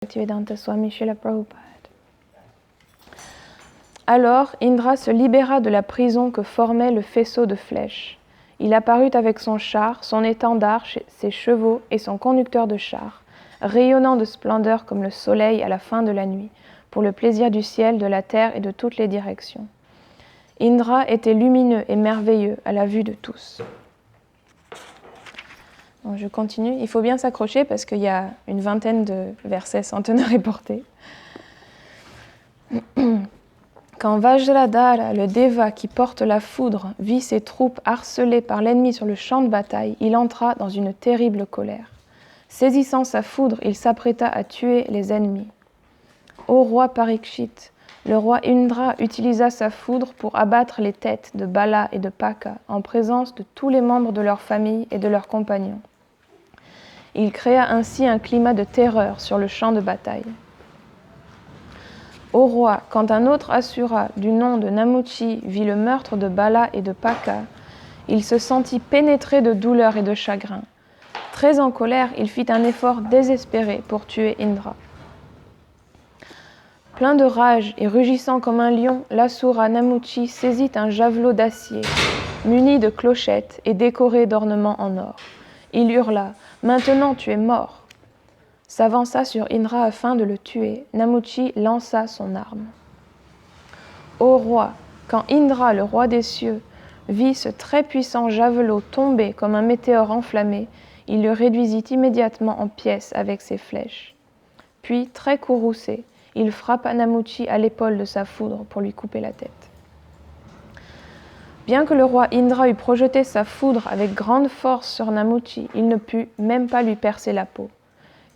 Bhaktivedanta Swami Srila Prabhupada. Alors, Indra se libéra de la prison que formait le faisceau de flèches. Il apparut avec son char, son étendard, ses chevaux et son conducteur de char, rayonnant de splendeur comme le soleil à la fin de la nuit, pour le plaisir du ciel, de la terre et de toutes les directions. Indra était lumineux et merveilleux à la vue de tous. Donc je continue. Il faut bien s'accrocher parce qu'il y a une vingtaine de versets centenaires reportés. Quand Vajradhara, le déva qui porte la foudre, vit ses troupes harcelées par l'ennemi sur le champ de bataille, il entra dans une terrible colère. Saisissant sa foudre, il s'apprêta à tuer les ennemis. Ô roi Parikshit, le roi Indra utilisa sa foudre pour abattre les têtes de Bala et de Paka en présence de tous les membres de leur famille et de leurs compagnons. Il créa ainsi un climat de terreur sur le champ de bataille. Ô roi, quand un autre Asura du nom de Namuchi vit le meurtre de Bala et de Paka, il se sentit pénétré de douleur et de chagrin. Très en colère, il fit un effort désespéré pour tuer Indra. Plein de rage et rugissant comme un lion, l'Asura Namuchi saisit un javelot d'acier, muni de clochettes et décoré d'ornements en or. Il hurla « Maintenant tu es mort !» S'avança sur Indra afin de le tuer. Namuchi lança son arme. Ô roi, quand Indra, le roi des cieux, vit ce très puissant javelot tomber comme un météore enflammé, il le réduisit immédiatement en pièces avec ses flèches. Puis, très courroucé, il frappa Namuchi à l'épaule de sa foudre pour lui couper la tête. Bien que le roi Indra eût projeté sa foudre avec grande force sur Namuchi, il ne put même pas lui percer la peau.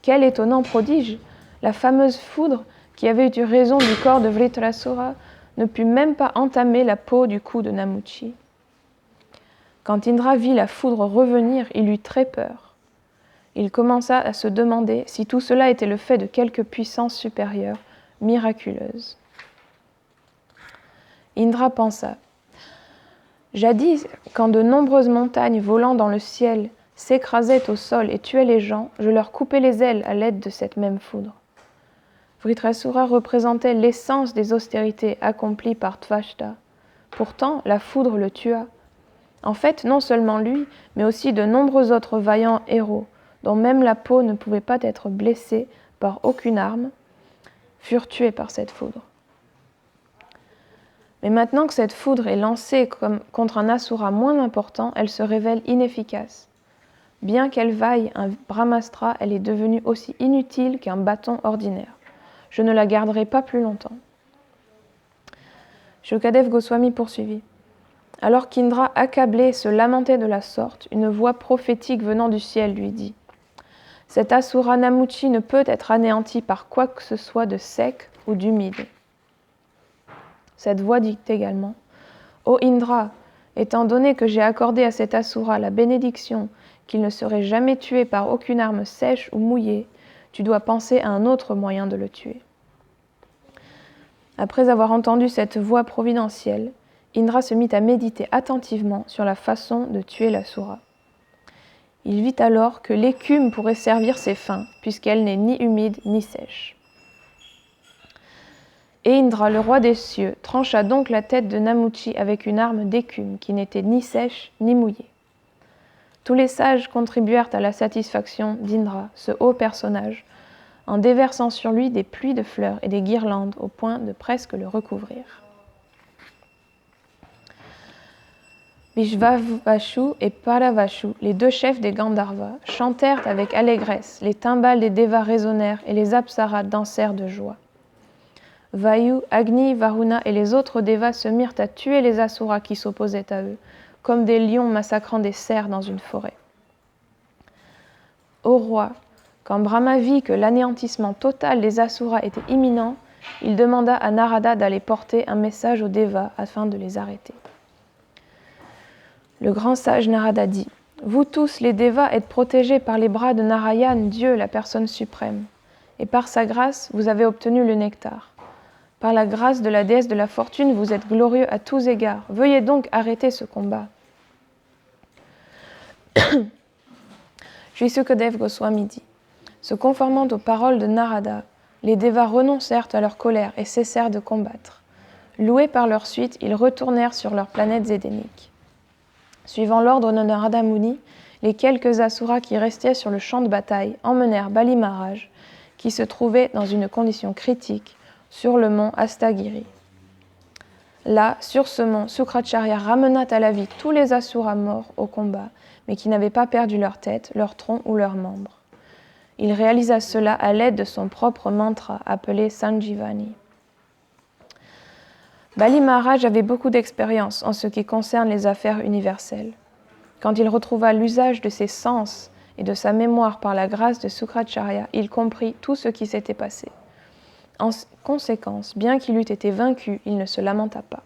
Quel étonnant prodige! La fameuse foudre, qui avait eu raison du corps de Vritrasura, ne put même pas entamer la peau du cou de Namuchi. Quand Indra vit la foudre revenir, il eut très peur. Il commença à se demander si tout cela était le fait de quelque puissance supérieure, miraculeuse. Indra pensa « Jadis, quand de nombreuses montagnes volant dans le ciel s'écrasaient au sol et tuaient les gens, je leur coupais les ailes à l'aide de cette même foudre. » Vritrasura représentait l'essence des austérités accomplies par Tvashta. Pourtant, la foudre le tua. En fait, non seulement lui, mais aussi de nombreux autres vaillants héros, dont même la peau ne pouvait pas être blessée par aucune arme, furent tués par cette foudre. Mais maintenant que cette foudre est lancée contre un asura moins important, elle se révèle inefficace. Bien qu'elle vaille un brahmastra, elle est devenue aussi inutile qu'un bâton ordinaire. Je ne la garderai pas plus longtemps. Shukadev Goswami poursuivit. Alors qu'Indra, accablé, se lamentait de la sorte, une voix prophétique venant du ciel lui dit « Cet asura Namuchi ne peut être anéanti par quoi que ce soit de sec ou d'humide. » Cette voix dit également « Ô Indra, étant donné que j'ai accordé à cet asura la bénédiction qu'il ne serait jamais tué par aucune arme sèche ou mouillée, tu dois penser à un autre moyen de le tuer. » Après avoir entendu cette voix providentielle, Indra se mit à méditer attentivement sur la façon de tuer l'asura. Il vit alors que l'écume pourrait servir ses fins, puisqu'elle n'est ni humide ni sèche. Et Indra, le roi des cieux, trancha donc la tête de Namuchi avec une arme d'écume qui n'était ni sèche ni mouillée. Tous les sages contribuèrent à la satisfaction d'Indra, ce haut personnage, en déversant sur lui des pluies de fleurs et des guirlandes au point de presque le recouvrir. Vishvavashu et Paravashu, les deux chefs des Gandharvas, chantèrent avec allégresse, les timbales des Devas résonnèrent et les Apsaras dansèrent de joie. Vayu, Agni, Varuna et les autres Devas se mirent à tuer les Asuras qui s'opposaient à eux, comme des lions massacrant des cerfs dans une forêt. Ô roi, quand Brahma vit que l'anéantissement total des Asuras était imminent, il demanda à Narada d'aller porter un message aux Devas afin de les arrêter. Le grand sage Narada dit « Vous tous les Devas êtes protégés par les bras de Narayan, Dieu, la personne suprême, et par sa grâce, vous avez obtenu le nectar. Par la grâce de la déesse de la fortune, vous êtes glorieux à tous égards. Veuillez donc arrêter ce combat. » Sri Sukadev Goswami dit, se conformant aux paroles de Narada, Les Devas renoncèrent à leur colère et cessèrent de combattre. Loués par leur suite, ils retournèrent sur leurs planètes édéniques. Suivant l'ordre de Narada Muni, les quelques Asuras qui restaient sur le champ de bataille emmenèrent Bali Maharaj, qui se trouvait dans une condition critique, sur le mont Astagiri. Là, sur ce mont, Sukracharya ramena à la vie tous les Asuras morts au combat, mais qui n'avaient pas perdu leur tête, leur tronc ou leurs membres. Il réalisa cela à l'aide de son propre mantra appelé Sanjivani. Bali Maharaj avait beaucoup d'expérience en ce qui concerne les affaires universelles. Quand il retrouva l'usage de ses sens et de sa mémoire par la grâce de Sukracharya, il comprit tout ce qui s'était passé. En conséquence, bien qu'il eût été vaincu, il ne se lamenta pas.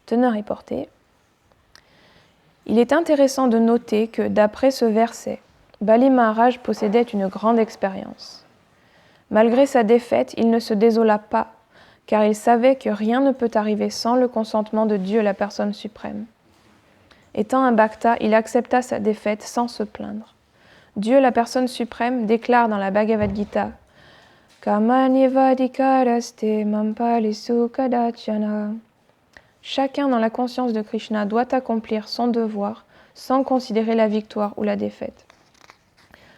Teneur et portée. Il est intéressant de noter que, d'après ce verset, Bali Maharaj possédait une grande expérience. Malgré sa défaite, il ne se désola pas, car il savait que rien ne peut arriver sans le consentement de Dieu, la personne suprême. Étant un bhakta, il accepta sa défaite sans se plaindre. Dieu, la personne suprême, déclare dans la Bhagavad Gita « Kamanyevadikaraste mampalisu kadachana » Chacun dans la conscience de Krishna doit accomplir son devoir sans considérer la victoire ou la défaite.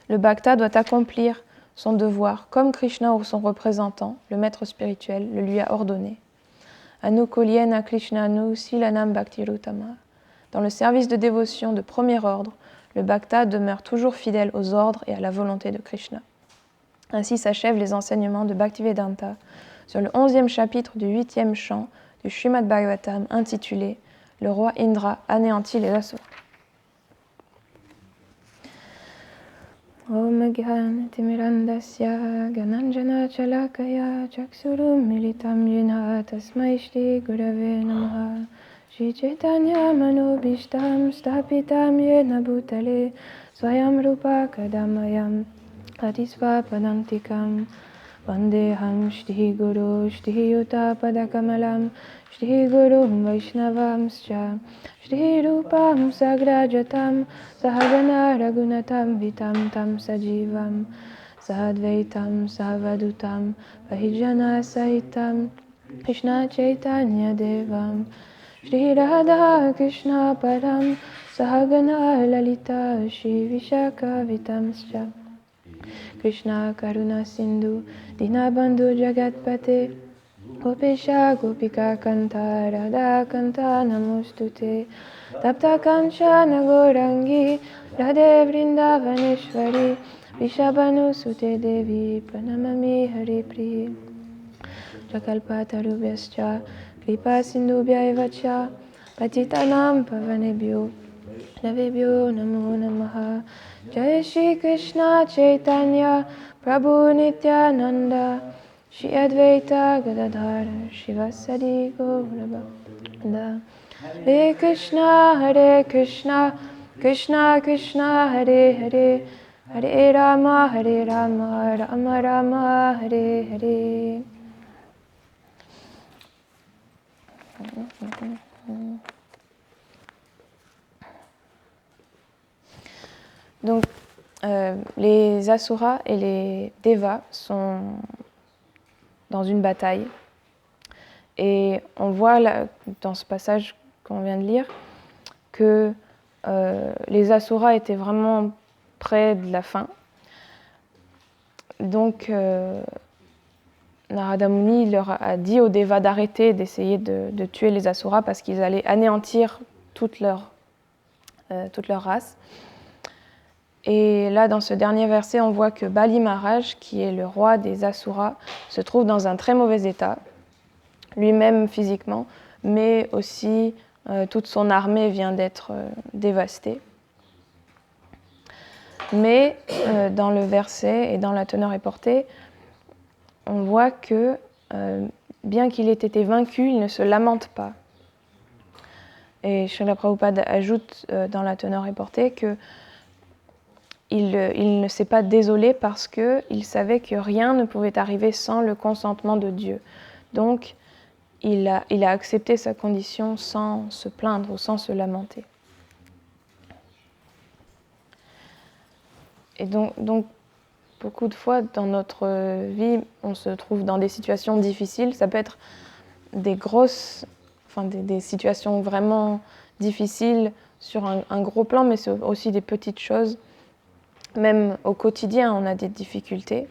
Le bhakta doit accomplir son devoir comme Krishna ou son représentant, le maître spirituel, le lui a ordonné. Anukulyena Krishnanu silanam bhaktirutama. Dans le service de dévotion de premier ordre, le bhakta demeure toujours fidèle aux ordres et à la volonté de Krishna. Ainsi s'achèvent les enseignements de Bhaktivedanta sur le 11e chapitre du 8e chant du Srimad Bhagavatam intitulé « Le roi Indra anéantit les Asuras ». Om Gyan Timirandasya Gananjana Chalakaya Chaksurum Militam Yena Tasmai Shri Gurave Namaha Shri Chaitanya Manobishtam Stapitam Yena Bhutale Swayam Rupa Kadamayam Adisva Padantikam Vandeham Shri Guru Shri Yuta Padakamalam Shri Guru Vaishnavamscha Shri Rupam Sagrajatam Sahagana Ragunatam Vitam Tam Sajivam Sahadvaitam Sahavadutam Vahijana Sahitam Krishna Chaitanya Devam Shri Radha Krishna Padam Sahagana Lalita Shri Vishaka Vitamscha Krishna Karuna Sindhu Dinabandhu Jagatpate Gopesha Gopika Kanta Radha Kanta Namostute Tapta Kanchana Gorangi Radhe Vrindavaneshwari Vishabhanu Sute Devi Pranamami Hari Priya Jakalpatarubhyascha Kripa Sindhubhya Evacha Patitanam Pavanebhyo Navebhyo Namo Namaha Jai Shri Krishna Chaitanya Prabhu Nityananda Shri Advaita Gadadhara Shivasadi Gaurabhakta Hare Krishna Krishna Krishna Hare Hare Hare Rama Rama Rama Hare Hare. Donc, les Asuras et les Devas sont dans une bataille. Et on voit là, dans ce passage qu'on vient de lire que les Asuras étaient vraiment près de la fin. Donc, Narada Muni leur a dit aux Devas d'arrêter d'essayer de tuer les Asuras parce qu'ils allaient anéantir toute leur race. Et là, dans ce dernier verset, on voit que Bali Maharaj, qui est le roi des Asuras, se trouve dans un très mauvais état, lui-même physiquement, mais aussi toute son armée vient d'être dévastée. Mais dans le verset et dans la teneur et portée, on voit que, bien qu'il ait été vaincu, il ne se lamente pas. Et Srila Prabhupada ajoute dans la teneur et portée que il ne s'est pas désolé parce qu'il savait que rien ne pouvait arriver sans le consentement de Dieu. Donc, il a accepté sa condition sans se plaindre ou sans se lamenter. Et donc beaucoup de fois dans notre vie, on se trouve dans des situations difficiles. Ça peut être des situations vraiment difficiles sur un gros plan, mais c'est aussi des petites choses. Même au quotidien, on a des difficultés.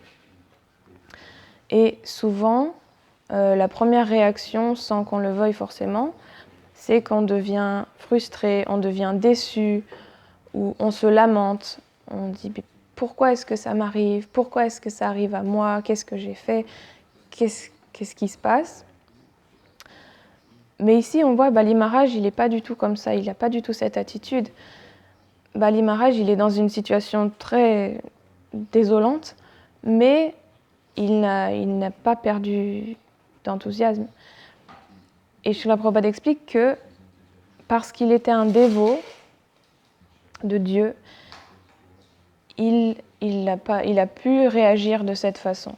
Et souvent, la première réaction, sans qu'on le veuille forcément, c'est qu'on devient frustré, on devient déçu, ou on se lamente. On dit pourquoi est-ce que ça m'arrive? Pourquoi est-ce que ça arrive à moi? Qu'est-ce que j'ai fait? Qu'est-ce qui se passe? Mais ici, on voit Bali Maharaj, il n'est pas du tout comme ça, il n'a pas du tout cette attitude. Bali Maharaj, il est dans une situation très désolante, mais il n'a pas perdu d'enthousiasme. Et Srila Prabhupada explique que parce qu'il était un dévot de Dieu, il a pu réagir de cette façon.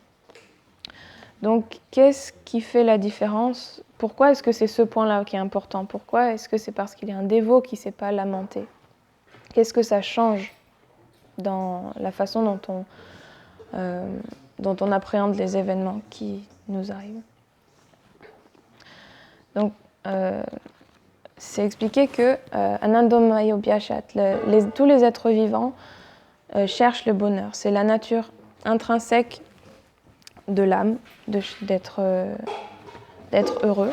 Donc, qu'est-ce qui fait la différence? Pourquoi est-ce que c'est ce point-là qui est important? Pourquoi est-ce que c'est parce qu'il est un dévot qui ne s'est pas lamenté? Qu'est-ce que ça change dans la façon dont on appréhende les événements qui nous arrivent? Donc, c'est expliqué que Anandamayo Bhyashat, tous les êtres vivants cherchent le bonheur. C'est la nature intrinsèque de l'âme, d'être heureux.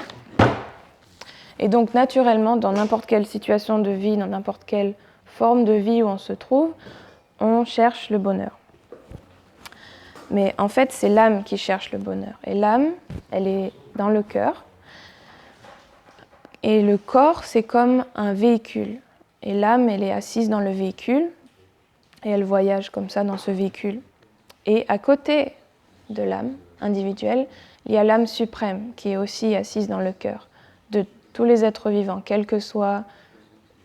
Et donc, naturellement, dans n'importe quelle situation de vie, dans n'importe quelle forme de vie où on se trouve, on cherche le bonheur. Mais en fait, c'est l'âme qui cherche le bonheur. Et l'âme, elle est dans le cœur. Et le corps, c'est comme un véhicule. Et l'âme, elle est assise dans le véhicule. Et elle voyage comme ça dans ce véhicule. Et à côté de l'âme individuelle, il y a l'âme suprême qui est aussi assise dans le cœur de tous les êtres vivants, quelle que soit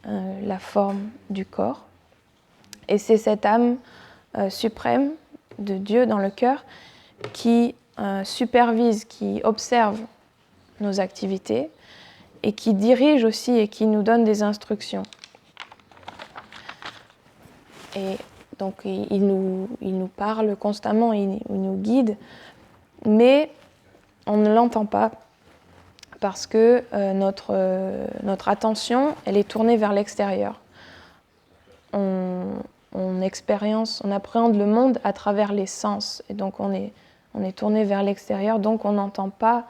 la forme du corps. Et c'est cette âme suprême de Dieu dans le cœur qui supervise, qui observe nos activités et qui dirige aussi et qui nous donne des instructions. Et donc il nous parle constamment, il nous guide, mais on ne l'entend pas parce que notre attention, elle est tournée vers l'extérieur. On appréhende le monde à travers les sens, et donc on est tourné vers l'extérieur, donc on n'entend pas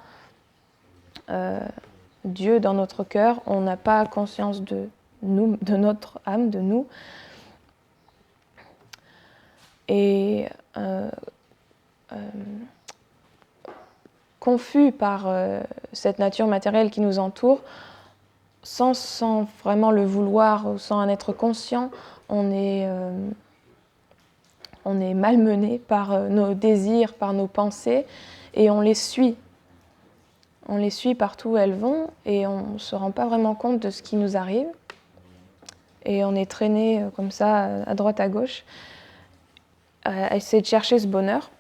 Dieu dans notre cœur, on n'a pas conscience de nous, de notre âme, de nous. Et confus par cette nature matérielle qui nous entoure, sans vraiment le vouloir ou sans en être conscient, on est malmené par nos désirs, par nos pensées, et on les suit. On les suit partout où elles vont, et on ne se rend pas vraiment compte de ce qui nous arrive. Et on est traîné comme ça, à droite, à gauche, à essayer de chercher ce bonheur.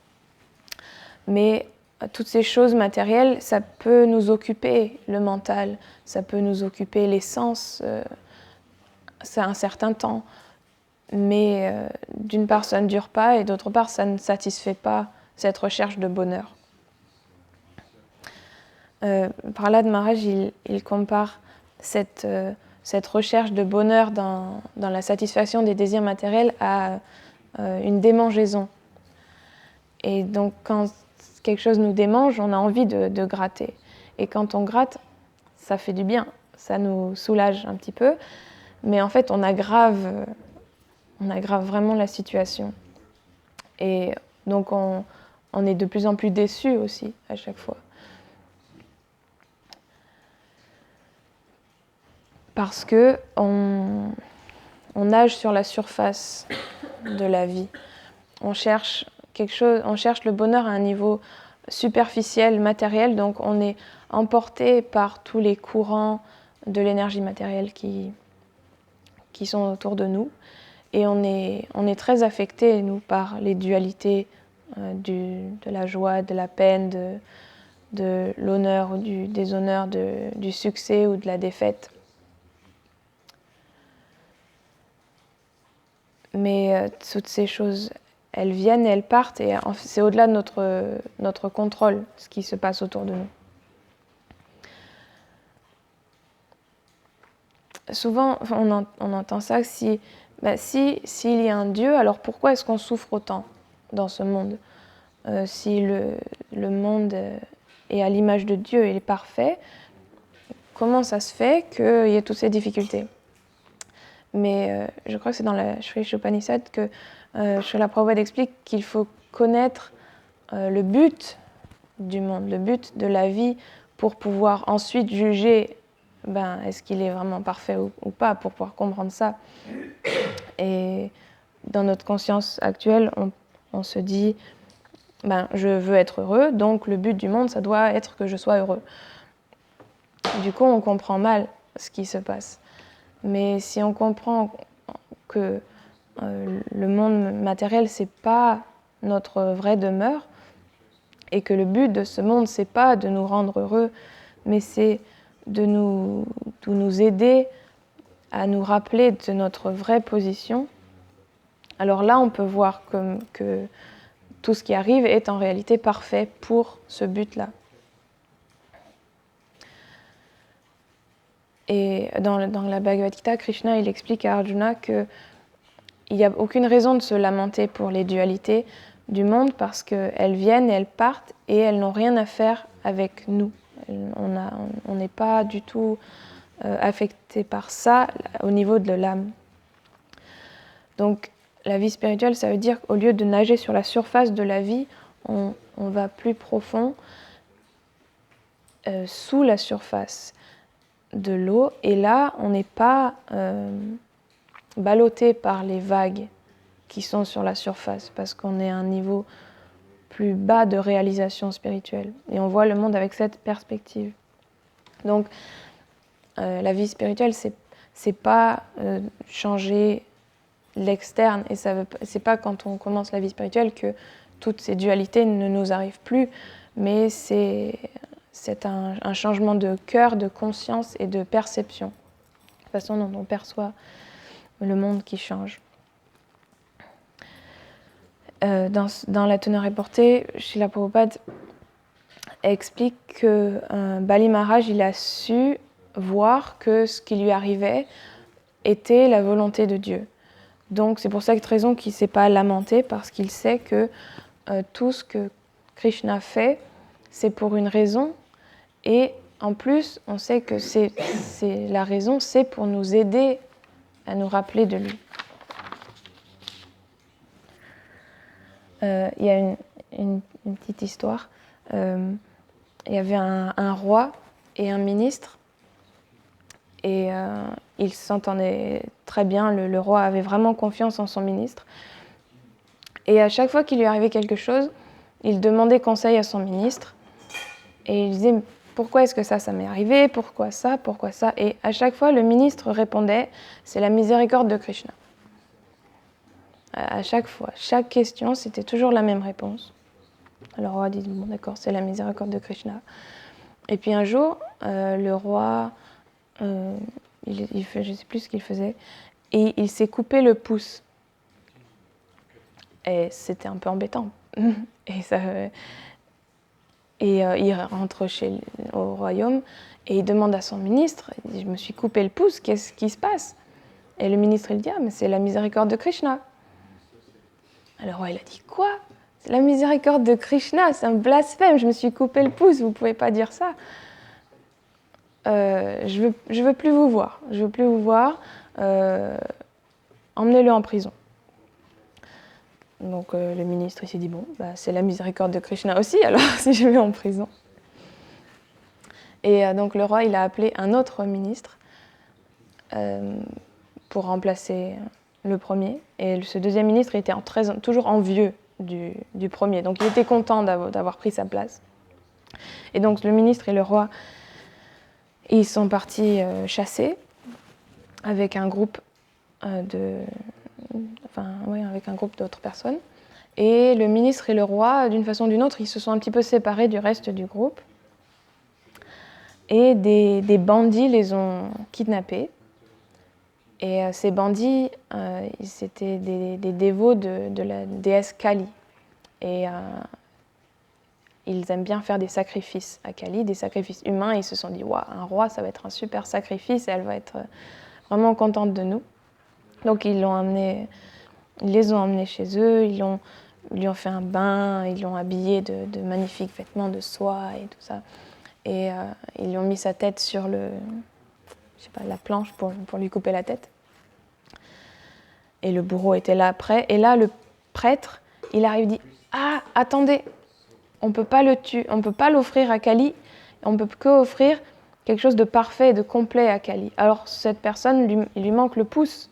Mais toutes ces choses matérielles, ça peut nous occuper le mental, ça peut nous occuper les sens, c'est un certain temps. Mais d'une part, ça ne dure pas, et d'autre part, ça ne satisfait pas cette recherche de bonheur. Prahlad Maharaj, il compare cette recherche de bonheur dans la satisfaction des désirs matériels à une démangeaison. Et donc, quand quelque chose nous démange, on a envie de gratter. Et quand on gratte, ça fait du bien, ça nous soulage un petit peu. Mais en fait, on aggrave vraiment la situation. Et donc, on est de plus en plus déçus aussi, à chaque fois. Parce qu'on nage sur la surface de la vie. On cherche le bonheur à un niveau superficiel, matériel, donc on est emporté par tous les courants de l'énergie matérielle qui sont autour de nous. Et on est très affecté, nous, par les dualités de la joie, de la peine, de l'honneur ou du déshonneur, du succès ou de la défaite. Mais toutes ces choses, elles viennent et elles partent, et c'est au-delà de notre contrôle, ce qui se passe autour de nous. Souvent, on entend ça, s'il y a un Dieu, alors pourquoi est-ce qu'on souffre autant dans ce monde ? Si le monde est à l'image de Dieu, il est parfait, comment ça se fait qu'il y ait toutes ces difficultés ? Mais je crois que c'est dans la Sri Upanishad que Srila Prabhupada explique qu'il faut connaître le but du monde, le but de la vie, pour pouvoir ensuite juger est-ce qu'il est vraiment parfait ou pas, pour pouvoir comprendre ça. Et dans notre conscience actuelle, on se dit je veux être heureux, donc le but du monde, ça doit être que je sois heureux. Du coup, on comprend mal ce qui se passe. Mais si on comprend que le monde matériel, c'est pas notre vraie demeure, et que le but de ce monde, c'est pas de nous rendre heureux, mais c'est de nous aider à nous rappeler de notre vraie position, alors là, on peut voir que tout ce qui arrive est en réalité parfait pour ce but-là. Et dans la Bhagavad Gita, Krishna il explique à Arjuna qu'il n'y a aucune raison de se lamenter pour les dualités du monde, parce qu'elles viennent et elles partent et elles n'ont rien à faire avec nous. On n'est pas du tout affecté par ça au niveau de l'âme. Donc la vie spirituelle, ça veut dire qu'au lieu de nager sur la surface de la vie, on va plus profond, sous la surface de l'eau, et là on n'est pas ballotté par les vagues qui sont sur la surface, parce qu'on est à un niveau plus bas de réalisation spirituelle, et on voit le monde avec cette perspective. Donc la vie spirituelle, c'est pas changer l'externe, et c'est pas quand on commence la vie spirituelle que toutes ces dualités ne nous arrivent plus, mais c'est un changement de cœur, de conscience et de perception, la façon dont on perçoit le monde qui change. Dans la teneur reportée, Srila Prabhupada explique que Bali Maharaj, il a su voir que ce qui lui arrivait était la volonté de Dieu. Donc c'est pour cette raison qu'il ne s'est pas lamenté, parce qu'il sait que tout ce que Krishna fait, c'est pour une raison, et en plus on sait que la raison, c'est pour nous aider à nous rappeler de lui. Il y a une petite histoire. Il y avait un roi et un ministre, et ils s'entendaient très bien. Le roi avait vraiment confiance en son ministre, et à chaque fois qu'il lui arrivait quelque chose, il demandait conseil à son ministre, et il disait « Pourquoi est-ce que ça m'est arrivé ? Pourquoi ça ? Pourquoi ça ?» Et à chaque fois, le ministre répondait « C'est la miséricorde de Krishna ». À chaque fois, chaque question, c'était toujours la même réponse. Le roi dit « Bon, d'accord, c'est la miséricorde de Krishna ». Et puis un jour, le roi, je ne sais plus ce qu'il faisait, et il s'est coupé le pouce. Et c'était un peu embêtant. Il rentre au royaume et il demande à son ministre, il dit, « Je me suis coupé le pouce, qu'est-ce qui se passe ?» Et le ministre, il dit, « Ah, mais c'est la miséricorde de Krishna. » Le roi, il a dit, « Quoi ? C'est la miséricorde de Krishna, c'est un blasphème, je me suis coupé le pouce, vous ne pouvez pas dire ça. Je veux plus vous voir, emmenez-le en prison. » Donc le ministre il s'est dit, bon, c'est la miséricorde de Krishna aussi, alors si je vais en prison. Et donc le roi, il a appelé un autre ministre pour remplacer le premier. Et ce deuxième ministre, il était toujours envieux du premier. Donc il était content d'avoir pris sa place. Et donc le ministre et le roi, ils sont partis chasser avec un groupe avec un groupe d'autres personnes. Et le ministre et le roi, d'une façon ou d'une autre, ils se sont un petit peu séparés du reste du groupe. Et des bandits les ont kidnappés. Et ces bandits, c'était des dévots de la déesse Kali. Et ils aiment bien faire des sacrifices à Kali, des sacrifices humains. Et ils se sont dit, waouh, un roi, ça va être un super sacrifice et elle va être vraiment contente de nous. Donc ils les ont emmenés chez eux, ils lui ont fait un bain, ils l'ont habillé de magnifiques vêtements de soie et tout ça. Et ils lui ont mis sa tête sur la planche pour lui couper la tête. Et le bourreau était là après. Et là, le prêtre, il arrive et dit, ah, attendez, on ne peut pas le tuer, on ne peut pas l'offrir à Kali, on ne peut qu'offrir quelque chose de parfait et de complet à Kali. Alors cette personne, il lui manque le pouce,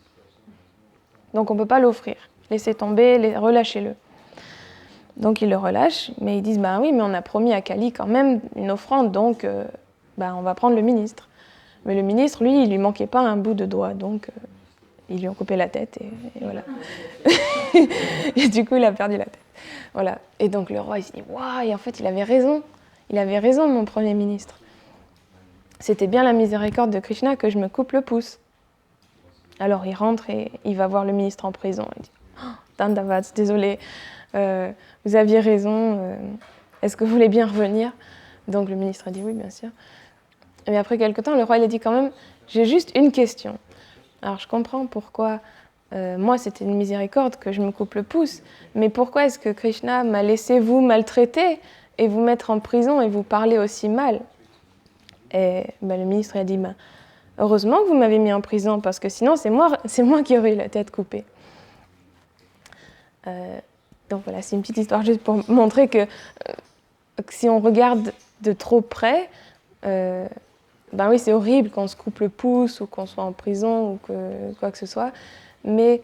donc on ne peut pas l'offrir. Laissez tomber, relâchez-le. Donc ils le relâchent, mais ils disent, bah oui, mais on a promis à Kali quand même une offrande, donc on va prendre le ministre. Mais le ministre, lui, il lui manquait pas un bout de doigt, donc ils lui ont coupé la tête et voilà. Et du coup, il a perdu la tête. Voilà. Et donc le roi, il s'est dit, waouh, et en fait, il avait raison. Il avait raison, mon Premier ministre. C'était bien la miséricorde de Krishna que je me coupe le pouce. Alors il rentre et il va voir le ministre en prison. Il dit, oh, Dandavad, désolé, vous aviez raison, est-ce que vous voulez bien revenir? Donc le ministre a dit oui, bien sûr. Mais après quelque temps, le roi il a dit quand même, j'ai juste une question. Alors je comprends pourquoi, moi c'était une miséricorde que je me coupe le pouce, mais pourquoi est-ce que Krishna m'a laissé vous maltraiter et vous mettre en prison et vous parler aussi mal? Et le ministre a dit, heureusement que vous m'avez mis en prison, parce que sinon c'est moi qui aurais eu la tête coupée. Donc voilà, c'est une petite histoire juste pour montrer que si on regarde de trop près, oui, c'est horrible qu'on se coupe le pouce ou qu'on soit en prison ou quoi que ce soit, mais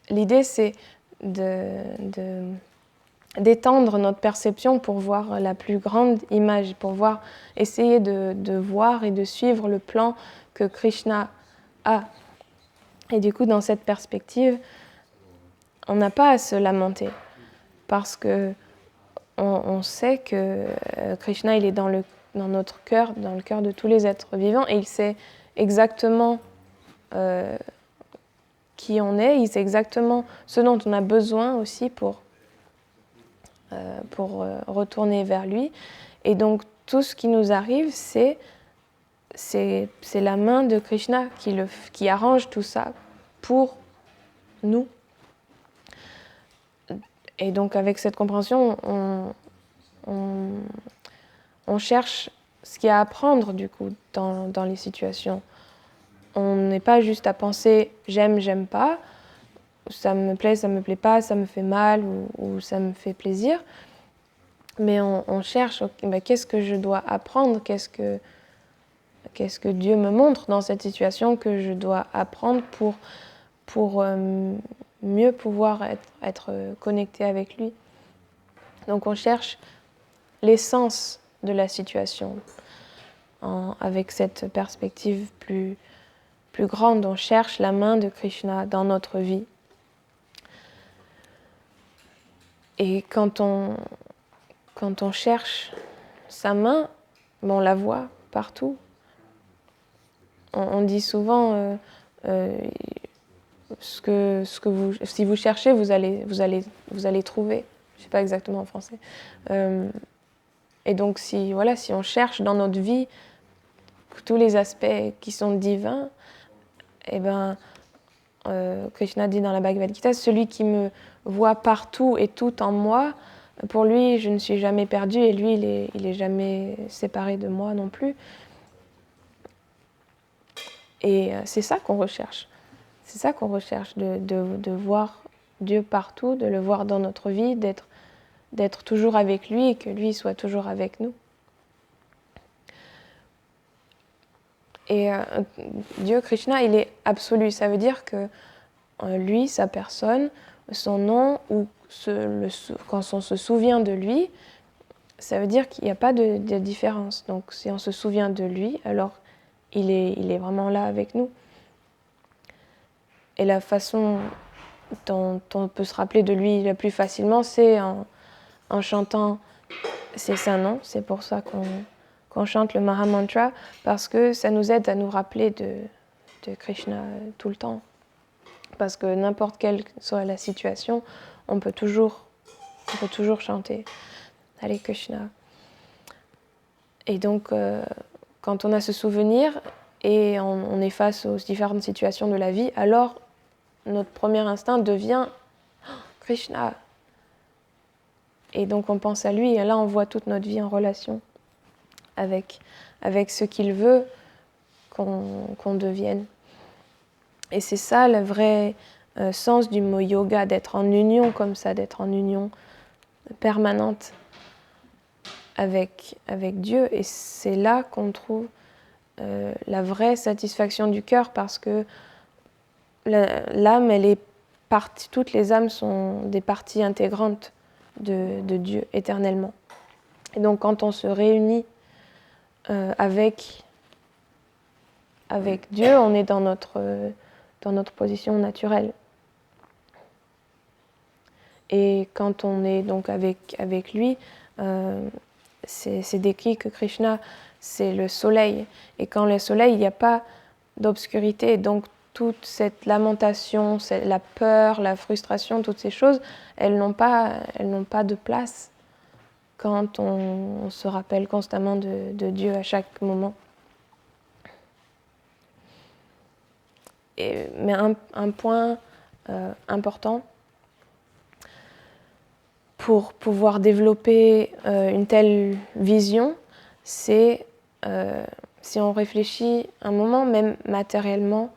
l'idée c'est d'étendre notre perception pour voir la plus grande image, pour essayer de voir et de suivre le plan que Krishna a. Et du coup, dans cette perspective, on n'a pas à se lamenter, parce que on sait que Krishna, il est dans notre cœur, dans le cœur de tous les êtres vivants, et il sait exactement qui on est, il sait exactement ce dont on a besoin aussi pour retourner vers lui. Et donc, tout ce qui nous arrive, c'est la main de Krishna qui arrange tout ça pour nous. Et donc, avec cette compréhension, on cherche ce qu'il y a à apprendre, du coup, dans les situations. On n'est pas juste à penser « j'aime pas », ça me plaît pas, ça me fait mal ou ça me fait plaisir. Mais on cherche qu'est-ce que je dois apprendre, qu'est-ce que Dieu me montre dans cette situation que je dois apprendre pour mieux pouvoir être connecté avec lui. Donc on cherche l'essence de la situation avec cette perspective plus grande. On cherche la main de Krishna dans notre vie. Et quand on cherche sa main, on la voit partout. On dit souvent si vous cherchez, vous allez trouver. Je ne sais pas exactement en français. Et donc si on cherche dans notre vie tous les aspects qui sont divins, Krishna dit dans la Bhagavad Gita, celui qui me voit partout et tout en moi, pour lui, je ne suis jamais perdue et lui, il est jamais séparé de moi non plus. Et c'est ça qu'on recherche. C'est ça qu'on recherche, de voir Dieu partout, de le voir dans notre vie, d'être toujours avec lui et que lui soit toujours avec nous. Et Dieu, Krishna, il est absolu. Ça veut dire que lui, sa personne, son nom, ou quand on se souvient de lui, ça veut dire qu'il n'y a pas de différence. Donc si on se souvient de lui, alors il est vraiment là avec nous. Et la façon dont on peut se rappeler de lui le plus facilement, c'est en chantant ses saints noms. C'est pour ça qu'on chante le Mahamantra, parce que ça nous aide à nous rappeler de Krishna tout le temps. Parce que n'importe quelle soit la situation, on peut toujours chanter Hare Krishna. Et donc, quand on a ce souvenir et on est face aux différentes situations de la vie, alors notre premier instinct devient Krishna. Et donc on pense à lui, et là on voit toute notre vie en relation avec ce qu'il veut qu'on devienne. Et c'est ça le vrai sens du mot yoga, d'être en union comme ça, d'être en union permanente avec Dieu. Et c'est là qu'on trouve la vraie satisfaction du cœur, parce que l'âme, elle est partie, toutes les âmes sont des parties intégrantes de Dieu éternellement. Et donc quand on se réunit avec Dieu, on est dans notre position naturelle. Et quand on est donc avec lui, c'est décrit que Krishna, c'est le soleil. Et quand le soleil, il n'y a pas d'obscurité. Donc toute cette lamentation, la peur, la frustration, toutes ces choses, elles n'ont pas de place quand on se rappelle constamment de Dieu à chaque moment. Mais un point important pour pouvoir développer une telle vision, c'est si on réfléchit un moment, même matériellement,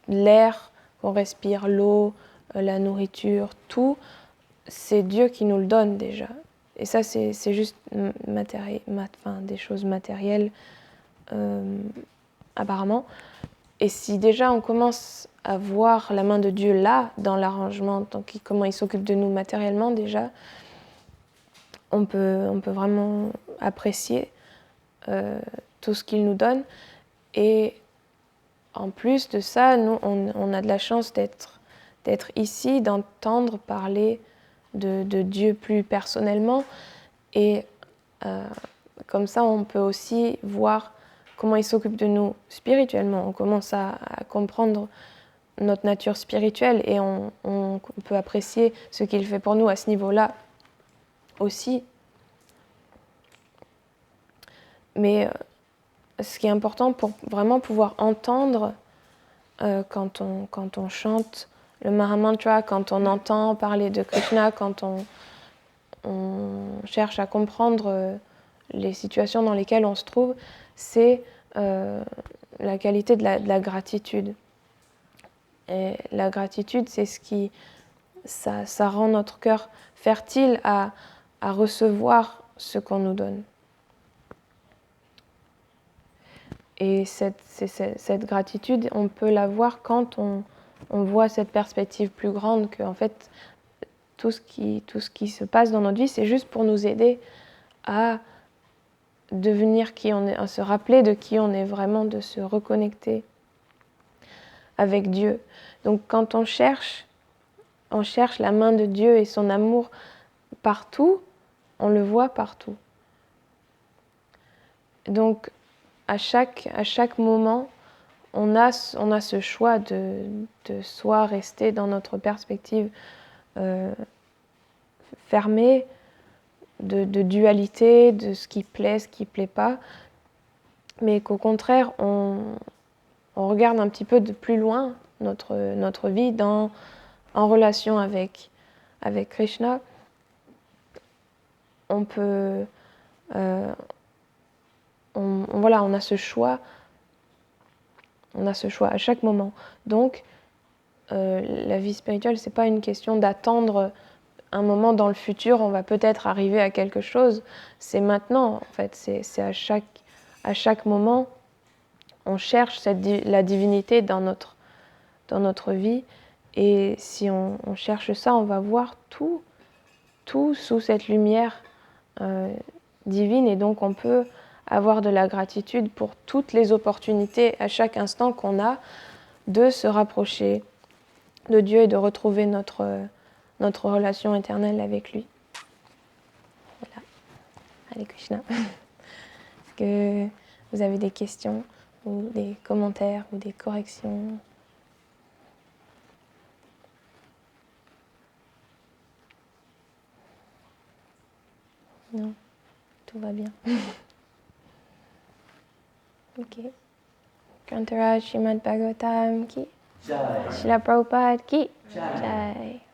l'air qu'on respire, l'eau, la nourriture, tout, c'est Dieu qui nous le donne déjà. Et ça, c'est juste des choses matérielles, apparemment. Et si déjà on commence à voir la main de Dieu là, dans l'arrangement, comment il s'occupe de nous matériellement déjà, on peut vraiment apprécier tout ce qu'il nous donne. Et en plus de ça, nous, on a de la chance d'être ici, d'entendre parler de Dieu plus personnellement. Et comme ça, on peut aussi voir comment il s'occupe de nous spirituellement. On commence à comprendre notre nature spirituelle et on peut apprécier ce qu'il fait pour nous à ce niveau-là aussi. Mais ce qui est important pour vraiment pouvoir entendre quand on chante le Mahamantra, quand on entend parler de Krishna, quand on cherche à comprendre les situations dans lesquelles on se trouve, c'est la qualité de la gratitude. Et la gratitude, c'est ce qui ça rend notre cœur fertile à recevoir ce qu'on nous donne. Et cette gratitude, on peut la voir quand on voit cette perspective plus grande, que en fait, tout ce qui se passe dans notre vie, c'est juste pour nous aider à devenir qui on est, à se rappeler de qui on est vraiment, de se reconnecter avec Dieu. Donc quand on cherche la main de Dieu et son amour partout, on le voit partout. Donc à chaque moment, on a ce choix de soit rester dans notre perspective fermée, de dualité, de ce qui plaît, ce qui ne plaît pas, mais qu'au contraire, on regarde un petit peu de plus loin notre vie en relation avec Krishna. On peut... on a ce choix. On a ce choix à chaque moment. Donc, la vie spirituelle, c'est pas une question d'attendre un moment dans le futur, on va peut-être arriver à quelque chose. C'est maintenant, en fait. C'est à chaque moment, on cherche la divinité dans notre vie. Et si on cherche ça, on va voir tout sous cette lumière divine. Et donc, on peut avoir de la gratitude pour toutes les opportunités à chaque instant qu'on a de se rapprocher de Dieu et de retrouver notre relation éternelle avec lui. Voilà. Hare Krishna. Est-ce que vous avez des questions ou des commentaires ou des corrections? Non, tout va bien. Ok. Grantaraj Srimad Bhagavatam ki. Jai. Srila Prabhupada ki. Jai.